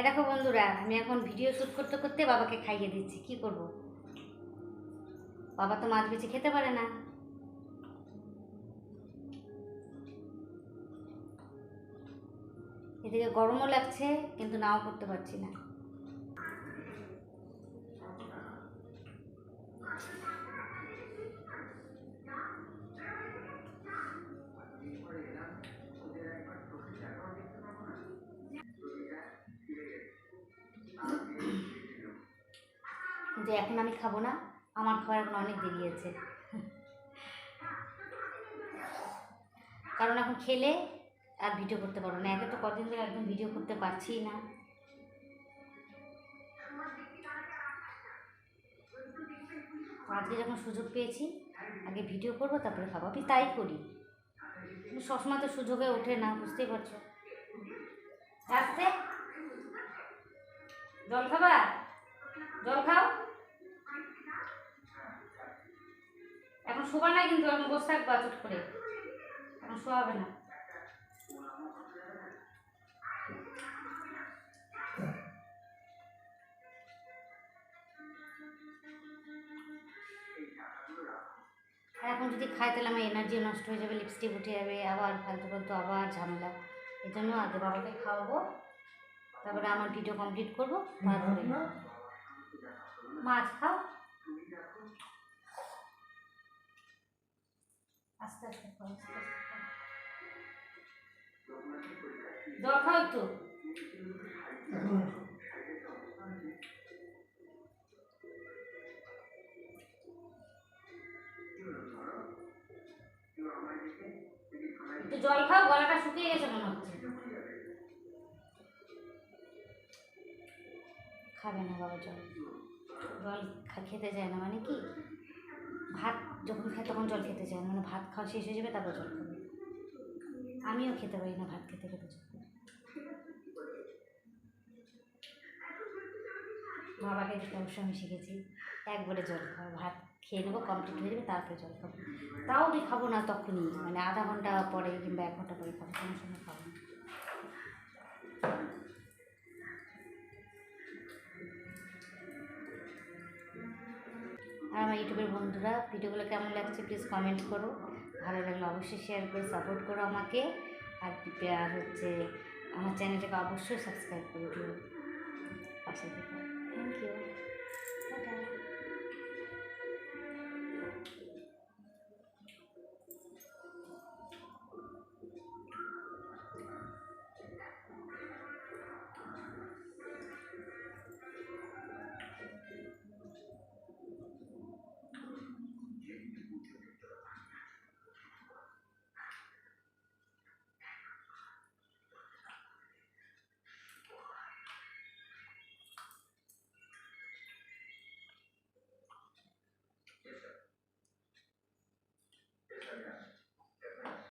দেখো বন্ধুরা, আমি এখন ভিডিও শ্যুট করতে করতে বাবাকে খাইয়ে দিচ্ছি। কি করব, বাবা তো মাছ বেছে খেতে পারে না। এদিকে গরমও লাগছে, কিন্তু নাও করতে পারছি না। কিন্তু এখন আমি খাবো না, আমার খাওয়ার এখন অনেক দেরি আছে। কারণ এখন খেলে আর ভিডিও করতে পারবো না। একে তো কদিন ধরে একদম ভিডিও করতে পারছি না। আজকে যখন সুযোগ পেয়েছি, আগে ভিডিও করবো, তারপরে খাবো। আমি তাই করি, সবসময় তো সুযোগে ওঠে না, বুঝতেই পারছো। আসতে জল খাবা, জল খাও। এখন শোবা না, কিন্তু এখন বসে থাকবা চট করে, এখন শোয়া হবে না। এখন যদি খাই তাহলে আমার এনার্জি নষ্ট হয়ে যাবে, লিপস্টিক উঠে যাবে, আবার ফালতু ফালতু আবার ঝামেলা। এই জন্য আগে বাবাকে খাওয়াবো, তারপরে আমার ভিডিও কমপ্লিট করবো। তারপরে মাছ খাও, আস্তে আস্তে খাও, আস্তে আস্তে খাও। জল খাও একটু। একটু জল খাও, গলাটা শুকিয়ে গেছে মনে হচ্ছে। খাবে না বাবা জল, জল খেতে যায় না। মানে কি, ভাত যখন খায় তখন জল খেতে চায় না, মানে ভাত খাওয়া শেষ হয়ে যাবে তারপর জল খাবে। আমিও খেতে পারি না ভাত খেতে খেতে জল। বাবাকে দেখে অবশ্য আমি শিখেছি, একবারে জল খাওয়া, ভাত খেয়ে নেবো, কমপ্লিট হয়ে যাবে, তারপরে জল খাবো। তাও আমি খাবো না তখনই, মানে আধা ঘন্টা পরে কিংবা 1 ঘন্টা পরে খাবো, কোনো সময় খাবো না। আর আমার ইউটিউবের বন্ধুরা, ভিডিওগুলো কেমন লাগছে প্লিজ কমেন্ট করো, ভালো লাগলে অবশ্যই শেয়ার করে সাপোর্ট করো আমাকে। আর হচ্ছে আমার চ্যানেলটাকে অবশ্যই সাবস্ক্রাইব করে দিও।